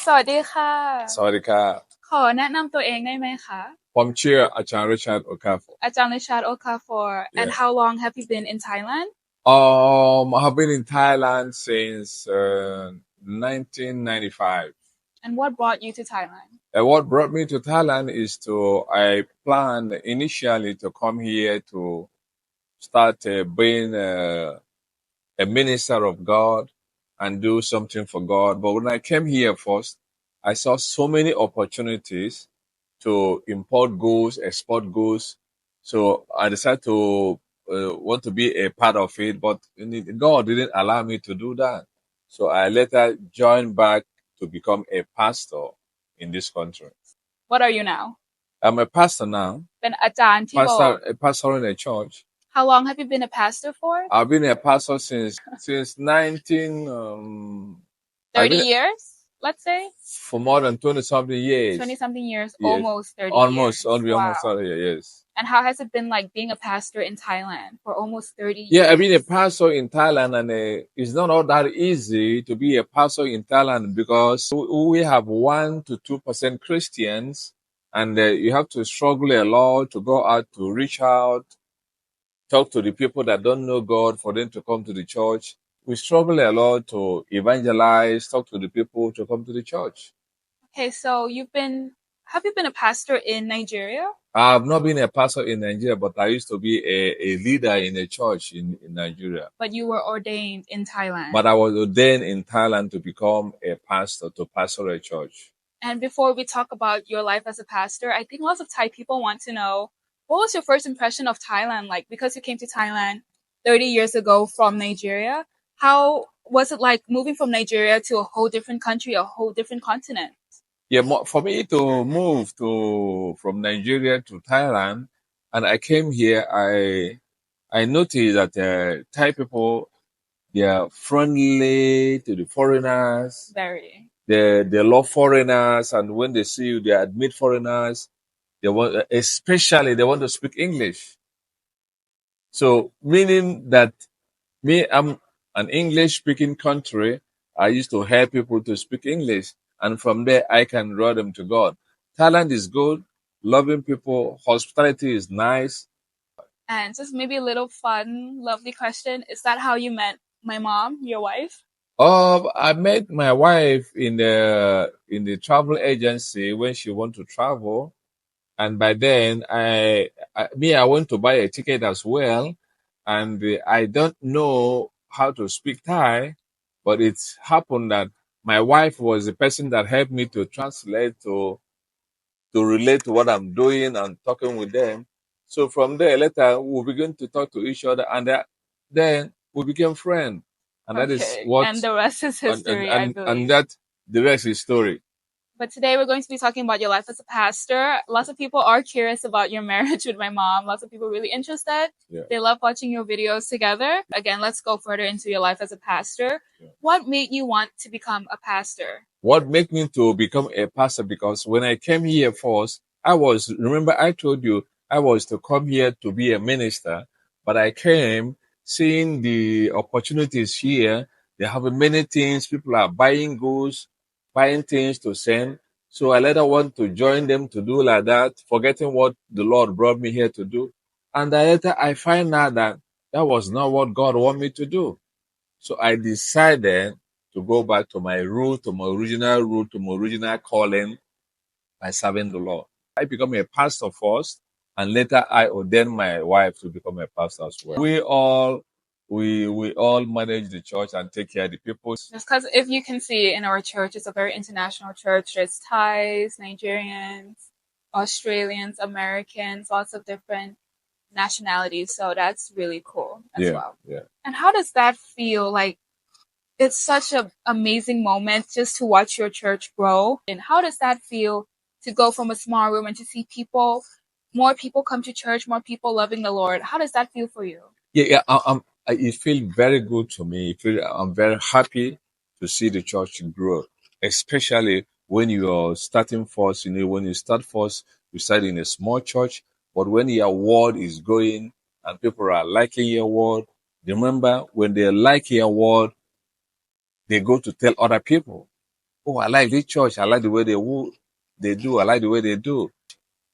สวัสดีค่ะสวัสดีครับขอแนะนำตัวเองได้ไหมคะ ผมชื่ออาจารย์ Richard Okafor อาจารย์ Richard Okafor and how long have you been in Thailand I have been in Thailand since 1995. and what brought you to Thailand What brought me to Thailand is I planned initially to come here to start being a minister of God and do something for God. But when I came here first, I saw so many opportunities to import goods, export goods. So I decided to want to be a part of it, but God didn't allow me to do that. So I later joined back to become a pastor in this country. what are you now I'm a pastor now, เป็นอาจารย์ที่โบสถ์ a pastor in a church. how long have you been a pastor for I've been a pastor since 30 years let's say for more than 20 something years. 20 something years Yes. almost 30 Almost, years almost wow 30 years. and how has it been like being a pastor in Thailand for almost 30 years Yeah, I've been a pastor in Thailand, and it's not all that easy to be a pastor in Thailand because we have 1 to 2% Christians, and you have to struggle a lot to go out to reach out, talk to the people that don't know God for them to come to the church. We struggle a lot to evangelize, talk to the people to come to the church. okay so have you been a pastor in Nigeria I've not been a pastor in Nigeria, but I used to be a leader in a church in Nigeria. but you were ordained in Thailand But I was ordained in Thailand to become a pastor, to pastor a church. And before we talk about your life as a pastor, I think lots of Thai people want to know, what was your first impression of Thailand like? Because you came to Thailand 30 years ago from Nigeria, how was it like moving from Nigeria to a whole different country, a whole different continent? Yeah, for me to move from Nigeria to Thailand, and I came here, I noticed that Thai people, they are friendly to the foreigners. Very. They love foreigners, and when they see you, they admit foreigners. Especially they want to speak English. So meaning that I'm an English-speaking country. I used to help people to speak English, and from there I can draw them to God. Thailand is good, loving people, hospitality is nice. And just maybe a little fun, lovely question. Is that how you met my mom, your wife? I met my wife in the travel agency when she wanted to travel, and by then I went to buy a ticket as well, and I don't know how to speak Thai, but it happened that my wife was the person that helped me to translate to relate to what I'm doing and talking with them. So from there, later we began to talk to each other, and then we became friends. And that is what. And the rest is history, I believe. And that the rest is story. But today we're going to be talking about your life as a pastor. Lots of people are curious about your marriage with my mom. Lots of people really interested. Yeah. They love watching your videos together. Again, let's go further into your life as a pastor. Yeah. What made you want to become a pastor? What made me to become a pastor? Because when I came here first, remember I told you I was to come here to be a minister, but I came seeing the opportunities here. They have many things. People are buying goods, buying things to send. So I later want to join them to do like that, forgetting what the Lord brought me here to do. And later I find out that was not what God wanted me to do. So I decided to go back to my root, to my original calling by serving the Lord. I become a pastor first, and later I ordained my wife to become a pastor as well. We all manage the church and take care of the people. Just because if you can see in our church, it's a very international church. There's Thais, Nigerians, Australians, Americans, lots of different nationalities. So that's really cool as well. Yeah. And how does that feel? Like, it's such an amazing moment just to watch your church grow. And how does that feel to go from a small room and to see more people come to church, more people loving the Lord? How does that feel for you? Yeah. It feels very good to me. I'm very happy to see the church grow, especially when you are starting first. When you start first, you start in a small church, but when your word is going and people are liking your word, remember when they like your word, they go to tell other people. oh, I like this church. I like the way they do. I like the way they do.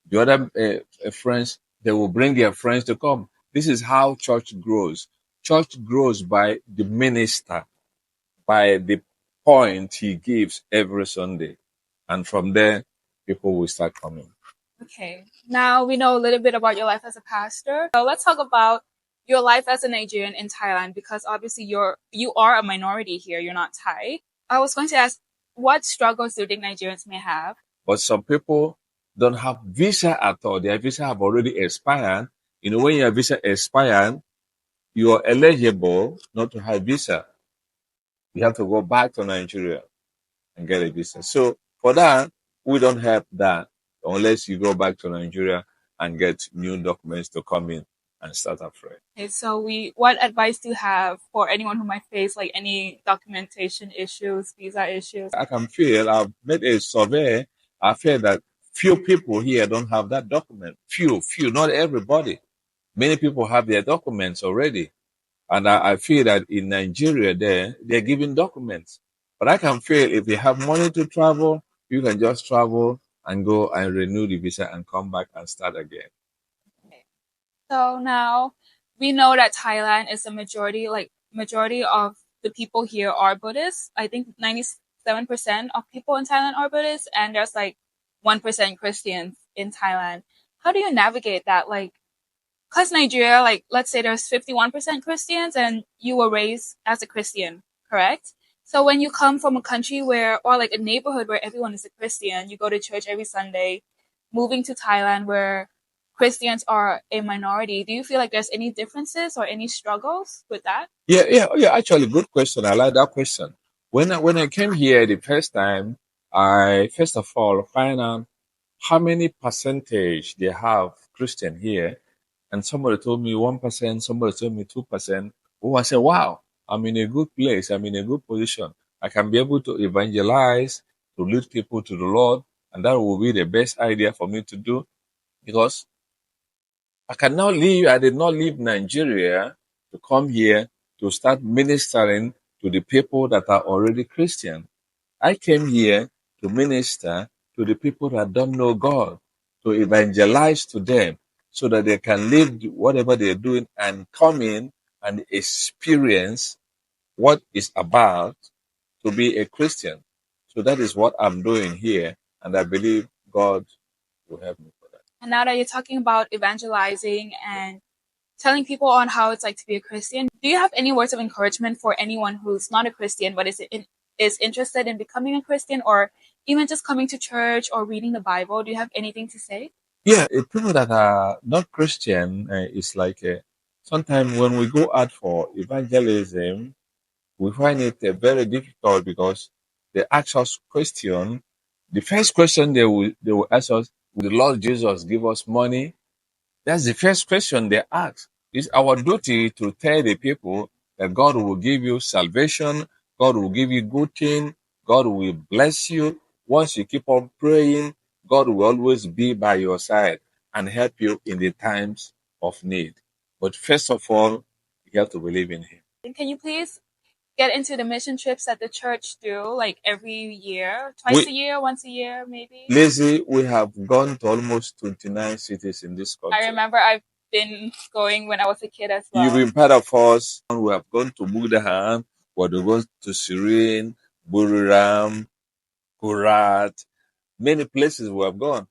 The other friends, they will bring their friends to come. This is how church grows. Church grows by the minister, by the point he gives every Sunday. And from there, people will start coming. Okay. Now we know a little bit about your life as a pastor. So let's talk about your life as a Nigerian in Thailand, because obviously you are a minority here. You're not Thai. I was going to ask, what struggles do you think Nigerians may have? But some people don't have visa at all. Their visa have already expired. You know, when your visa expired, you are eligible not to have visa. You have to go back to Nigeria and get a visa. So for that, we don't have that unless you go back to Nigeria and get new documents to come in and start afresh. Okay, so what advice do you have for anyone who might face like any documentation issues, visa issues? I can feel, I've made a survey. I feel that few people here don't have that document. Few, not everybody. Many people have their documents already. And I feel that in Nigeria they're giving documents. But I can feel if you have money to travel, you can just travel and go and renew the visa and come back and start again. Okay. So now we know that Thailand is the majority of the people here are Buddhists. I think 97% of people in Thailand are Buddhists, and there's like 1% Christians in Thailand. How do you navigate that? Like, cause Nigeria, like, let's say there's 51% Christians and you were raised as a Christian, correct? So when you come from a country or like a neighborhood where everyone is a Christian, you go to church every Sunday, moving to Thailand where Christians are a minority, do you feel like there's any differences or any struggles with that? Yeah. Actually, good question. I like that question. When I came here the first time, I first of all find out how many percentage they have Christian here, and somebody told me 1%, somebody told me 2%. Oh, I said, wow, I'm in a good place. I'm in a good position. I can be able to evangelize, to lead people to the Lord, and that will be the best idea for me to do, because I did not leave Nigeria to come here to start ministering to the people that are already Christian. I came here to minister to the people that don't know God, to evangelize to them so that they can live whatever they're doing and come in and experience what it's about to be a Christian. So that is what I'm doing here, and I believe God will help me for that. And now that you're talking about evangelizing and telling people on how it's like to be a Christian, do you have any words of encouragement for anyone who's not a Christian but is interested in becoming a Christian, or even just coming to church or reading the Bible? Do you have anything to say? Yeah, people that are not Christian is like sometimes when we go out for evangelism, we find it very difficult because they ask us question. The first question they will ask us, will the Lord Jesus give us money? That's the first question they ask. It's our duty to tell the people that God will give you salvation, God will give you good thing, God will bless you. Once you keep on praying, God will always be by your side and help you in the times of need. But first of all, you have to believe in Him. Can you please get into the mission trips that the church do, like every year, twice a year, once a year, maybe? Lazy, we have gone to almost 29 cities in this country. I remember I've been going when I was a kid as well. You've been part of us. We have gone to Budahan, we have gone to Sirin, Buriram, Kurat, many places we have gone.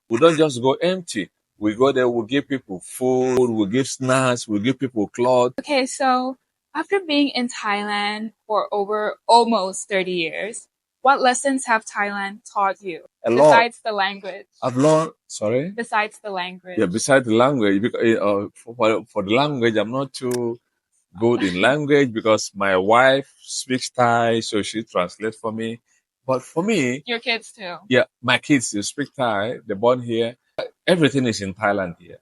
We don't just go empty. We go there, we give people food, we give snacks, we give people clothes. Okay, so after being in Thailand for over almost 30 years, what lessons have Thailand taught you? A lot. Besides the language. I've learned, sorry? Besides the language. Yeah, besides the language. Because, for the language, I'm not too good in language because my wife speaks Thai, so she translates for me. But for me, your kids too. Yeah, my kids, they speak Thai. They're born here. Everything is in Thailand here.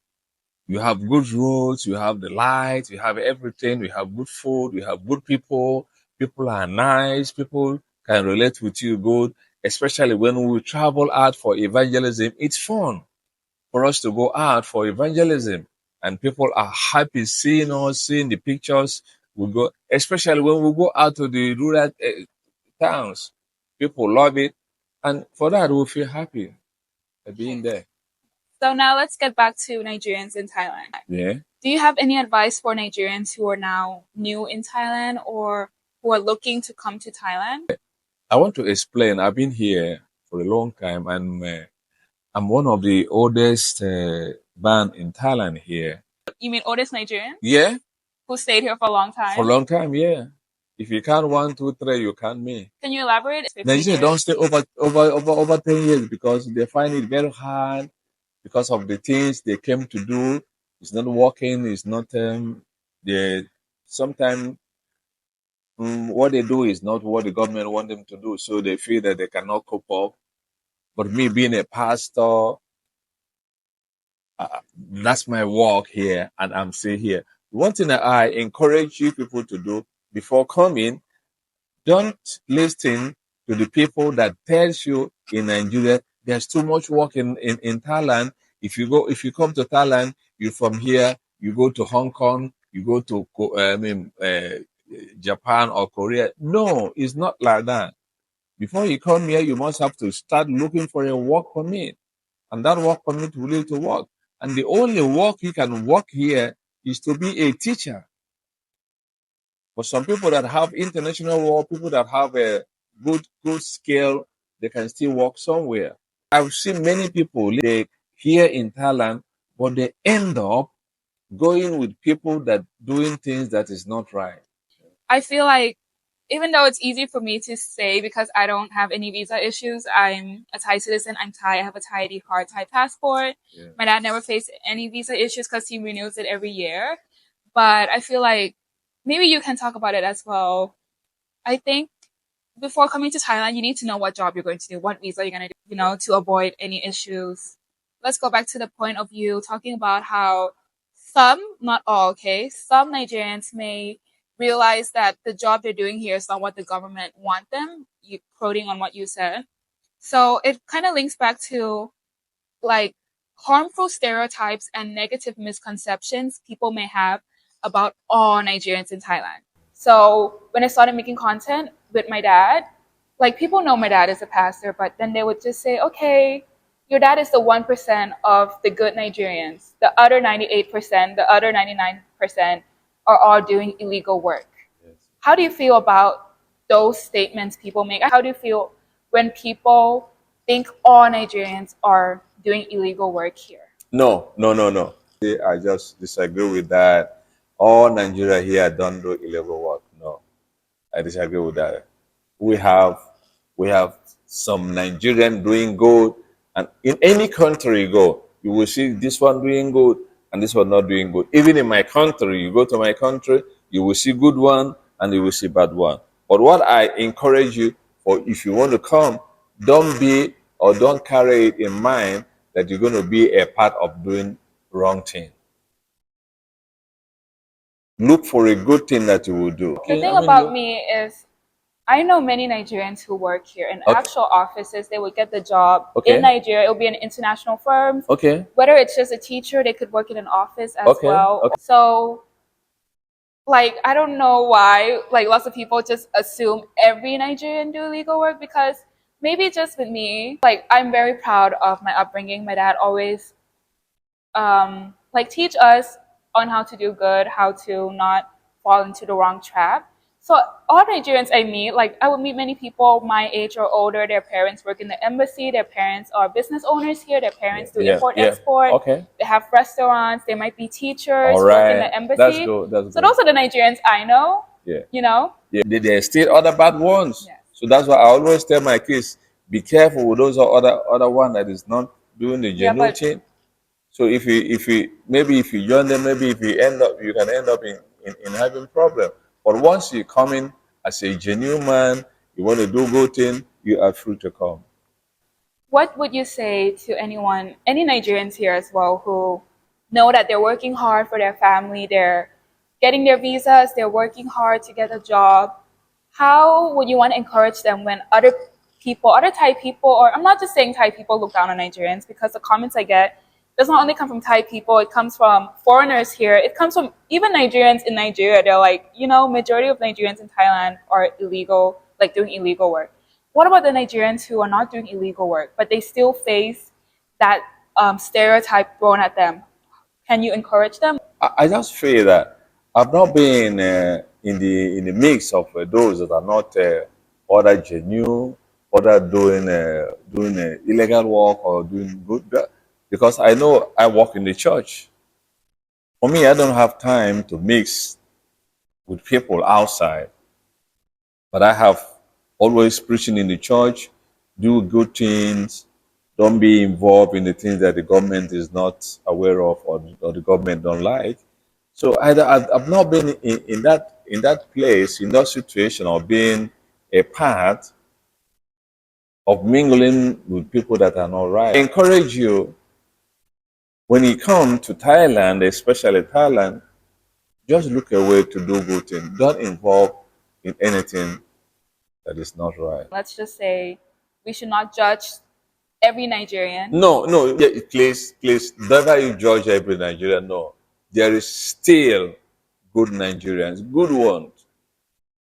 You have good roads, you have the lights, you have everything, you have good food, you have good people. People are nice. People can relate with you good. Especially when we travel out for evangelism, it's fun for us to go out for evangelism. And people are happy seeing us, seeing the pictures. We go, especially when we go out to the rural towns. People love it. And for that, we feel happy at being there. So now let's get back to Nigerians in Thailand. Yeah. Do you have any advice for Nigerians who are now new in Thailand or who are looking to come to Thailand? I want to explain. I've been here for a long time, and I'm one of the oldest band in Thailand here. You mean oldest Nigerian Yeah, who stayed here for a long for a time? long time. Yeah. If you count 1, 2, 3, you count me. Can you elaborate? 50 Nigeria years. don't stay over 10 years because they find it very hard because of the things they came to do. It's not working. It's not. They sometimes what they do is not what the government want them to do, so they feel that they cannot cope up. But me being a pastor, that's my work here, and I'm still here. One thing that I encourage you people to do before coming, don't listen to the people that tells you in Nigeria there's too much work in Thailand. If you come to Thailand, you from here, you go to Hong Kong, you go to Japan or Korea. No, it's not like that. Before you come here, you must have to start looking for a work permit, and that work permit will lead to work. And the only work you can work here is to be a teacher. For some people that have international work, people that have a good skill, they can still work somewhere. I've seen many people they here in Thailand, but they end up going with people that doing things that is not right. I feel like even though it's easy for me to say because I don't have any visa issues, I'm a Thai citizen, I'm Thai, I have a Thai ID card, Thai passport. Yeah. My dad never faced any visa issues because he renews it every year. But I feel like maybe you can talk about it as well. I think before coming to Thailand, you need to know what job you're going to do, what visa you're going to do, to avoid any issues. Let's go back to the point of you talking about how some, not all, okay, some Nigerians may realize that the job they're doing here is not what the government want them, you quoting on what you said. So it kind of links back to like harmful stereotypes and negative misconceptions people may have about all Nigerians in Thailand. So when I started making content with my dad, like people know my dad is a pastor, but then they would just say, okay, your dad is the 1% of the good Nigerians. The other 98%, the other 99% are all doing illegal work. Yes. How do you feel about those statements people make? How do you feel when people think all Nigerians are doing illegal work here? No. I just disagree with that. All Nigeria here don't do illegal work. No, I disagree with that. We have some Nigerian doing good, and in any country you go, you will see this one doing good and this one not doing good. Even in my country, you go to my country, you will see good one and you will see bad one. But what I encourage you, or if you want to come, don't be or don't carry it in mind that you're going to be a part of doing wrong thing. Look for a good thing that you will do. The thing about me is I know many Nigerians who work here in actual offices. They would get the job in Nigeria. It will be an international firm. Okay. Whether it's just a teacher, they could work in an office as well. So, like, I don't know why, like, lots of people just assume every Nigerian do illegal work because maybe just with me, like, I'm very proud of my upbringing. My dad always, teach us on how to do good, how to not fall into the wrong trap. So all Nigerians I meet, like I would meet many people my age or older, their parents work in the embassy, their parents are business owners here, their parents do import-export, they have restaurants, they might be teachers, work in the embassy. That's good. So those are the Nigerians I know, There are still other bad ones. Yes. So that's why I always tell my kids, be careful with those other one that is not doing the genuine thing. So if you join them, maybe if you can end up in having problem. But once you come in as a genuine man, you want to do good thing, you are free to come. What would you say to any Nigerians here as well who know that they're working hard for their family, they're getting their visas, they're working hard to get a job? How would you want to encourage them when other Thai people, or I'm not just saying Thai people look down on Nigerians, because the comments I get does not only come from Thai people, it comes from foreigners here. It comes from even Nigerians in Nigeria. They're like, majority of Nigerians in Thailand are illegal, like doing illegal work. what about the Nigerians who are not doing illegal work, but they still face that stereotype thrown at them? Can you encourage them? I just feel that I've not been in the mix of those that are not other genuine, other doing illegal work or doing good, because I know I work in the church. For me, I don't have time to mix with people outside, but I have always preaching in the church, do good things, don't be involved in the things that the government is not aware of or the government don't like. So I've not been in that place, in that situation of being a part of mingling with people that are not right. I encourage you, when you come to Thailand, especially Thailand, just look away to do good things. Don't involve in anything that is not right. Let's just say we should not judge every Nigerian. No, yeah, please, never you judge every Nigerian. No, there is still good Nigerians, good ones.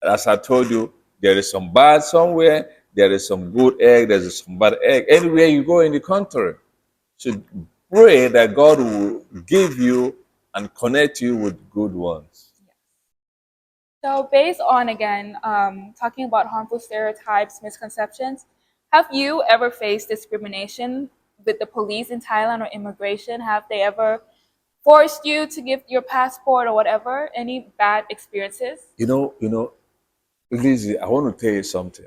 As I told you, there is some bad somewhere, there is some good egg, there's some bad egg. Anywhere you go in the country. So pray that God will give you and connect you with good ones. So based on, again, talking about harmful stereotypes, misconceptions, have you ever faced discrimination with the police in Thailand or immigration? Have they ever forced you to give your passport or whatever? Any bad experiences? You know, Lizzie, I want to tell you something.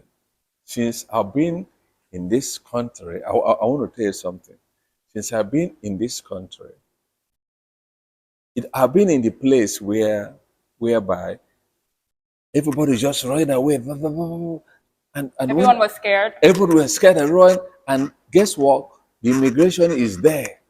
Since I've been in this country, I want to tell you something. Since I've been in this country, I've been in the place whereby everybody just running away, blah, blah, blah, blah. And Everyone was scared. Everybody was scared and running. And guess what? The immigration is there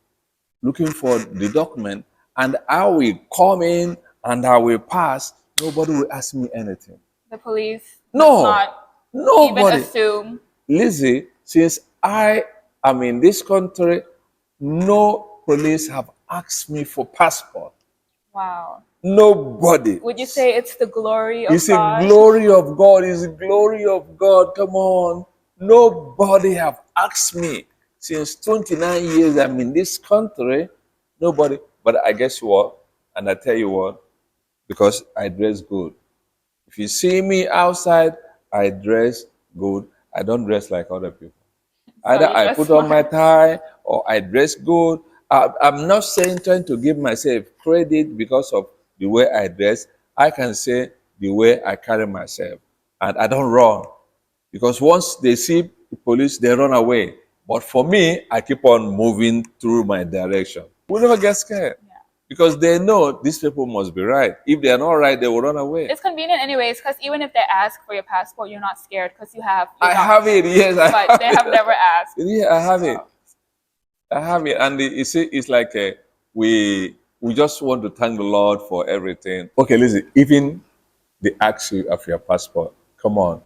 looking for the document, and I will come in and I will pass. Nobody will ask me anything. The police No, not nobody. even assume. Lizzie, since I am in this country, no police have asked me for passport. Wow. Nobody. Would you say it's the glory of It's God? a glory of God. It's a glory of God. Come on. Nobody have asked me. Since 29 years I'm in this country, nobody. But I guess what? And I tell you what, because I dress good. If you see me outside, I dress good. I don't dress like other people. Either I put on my tie or I dress good. I'm not saying trying to give myself credit because of the way I dress. I can say the way I carry myself. And I don't run. Because once they see the police, they run away. But for me, I keep on moving through my direction. We never get scared. Yeah. Because they know these people must be right. If they're not right, they will run away. It's convenient anyways, because even if they ask for your passport, you're not scared because you have I have it, yes. But they have never asked. Yeah, I have it. I have it. And it's like we just want to thank the Lord for everything. Okay, listen, even they ask you of your passport. Come on.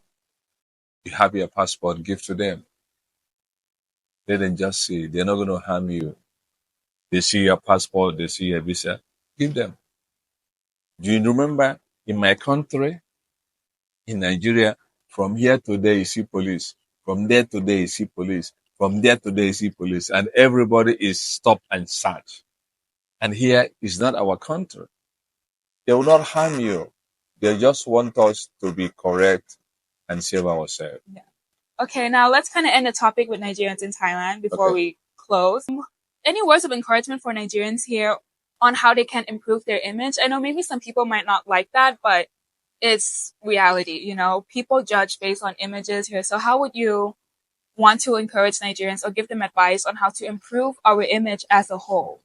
You have your passport, give to them. Let them just see. They're not going to harm you. They see your passport, they see your visa. Give them. Do you remember in my country, in Nigeria, from here to there you see police. From there to there you see police. From there to there you see police. And everybody is stopped and searched. And here is not our country. They will not harm you. They just want us to be correct and save ourselves. Yeah. Okay, now let's kind of end the topic with Nigerians in Thailand before we close. Any words of encouragement for Nigerians here on how they can improve their image? I know maybe some people might not like that, but it's reality, you know. People judge based on images here. So how would you want to encourage Nigerians or give them advice on how to improve our image as a whole?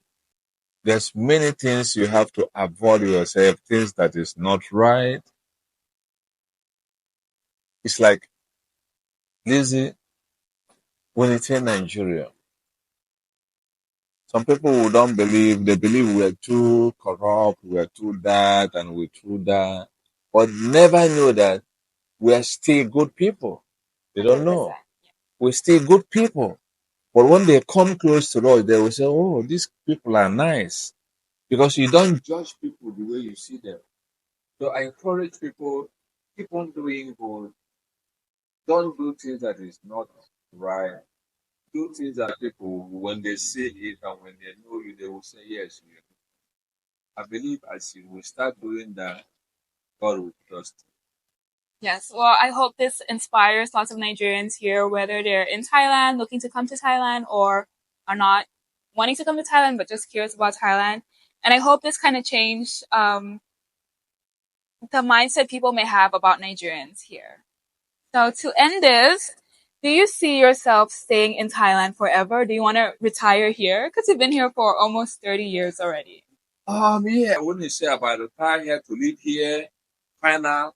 There's many things you have to avoid yourself, things that is not right. It's like, Lizzie, when it's in Nigeria, some people who don't believe, they believe we're too corrupt, we're too that, and we're too that, but never know that we're still good people. They don't know. 100%. We're still good people. But when they come close to us, they will say, oh, these people are nice. Because you don't judge people the way you see them. So I encourage people, keep on doing good. Don't do things that is not right. Do things that people, when they see it and when they know you, they will say, yes. I believe as you will start doing that, God will trust you. Yes. Well, I hope this inspires lots of Nigerians here, whether they're in Thailand, looking to come to Thailand, or are not wanting to come to Thailand, but just curious about Thailand. And I hope this kind of changed the mindset people may have about Nigerians here. So to end this, do you see yourself staying in Thailand forever? Do you want to retire here? Because you've been here for almost 30 years already. Yeah, I wouldn't say about retire here to live here, final.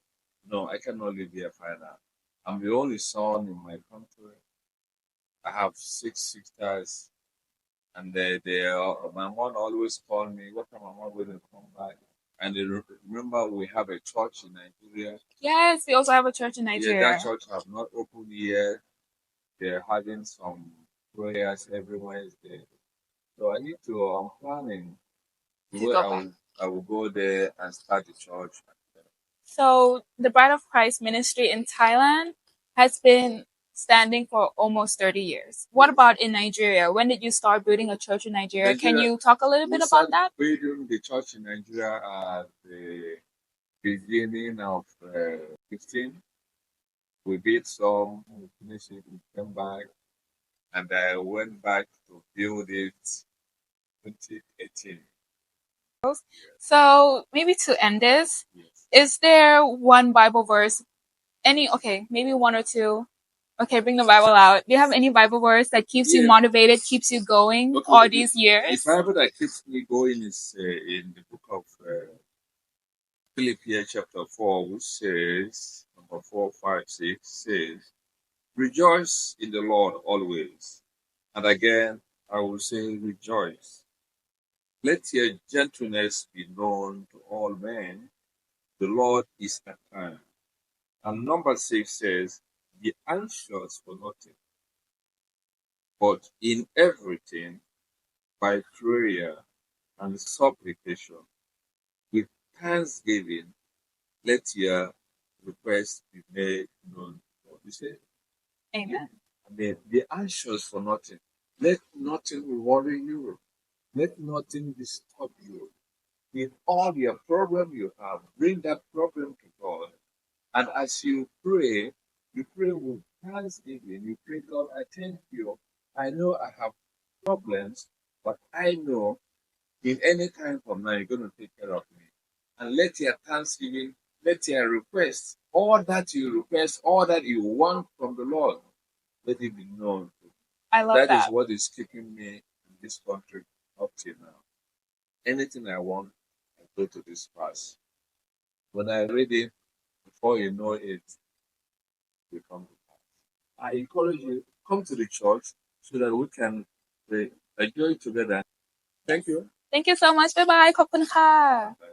No, I cannot live here final. I'm the only son in my country. I have 6 sisters, and my mom always called me, what time my mom going to come back? And remember, we have a church in Nigeria. Yes, we also have a church in Yeah, Nigeria. that church have not opened yet. They're having some prayers every Wednesday. So I'm planning To go back. I will go there and start the church. So the Bride of Christ ministry in Thailand has been standing for almost 30 years. What about in Nigeria? When did you start building a church in Nigeria? Can you talk a little bit about that? Building the church in Nigeria at the beginning of 15. We built some, we finished it, we came back, and I went back to build it 2018. So maybe to end this, Yes. is there one Bible verse? Maybe one or two. Okay, bring the Bible out. Do you have any Bible verse that keeps you motivated, keeps you going all these years? The Bible that keeps me going is in the book of Philippians chapter 4, which says, number 4, 5, 6, says, rejoice in the Lord always. And again, I will say rejoice. Let your gentleness be known to all men. The Lord is at hand. And number 6 says, be anxious for nothing, but in everything, by prayer and supplication, with thanksgiving, let your requests be made known. What you say? Amen. Be anxious for nothing. Let nothing worry you. Let nothing disturb you. In all your problem you have, bring that problem to God. And as you pray with thanksgiving. You pray, God, I thank you. I know I have problems, but I know in any time from now, you're going to take care of me. And let your thanksgiving, let your request, all that you request, all that you want from the Lord, let it be known. I love that. That is what is keeping me in this country up till now. Anything I want, I go to this verse. When I read it, before you know it, will come to pass. I encourage you, come to the church so that we can enjoy together. Thank you. Thank you so much. Bye-bye. ขอบคุณค่ะ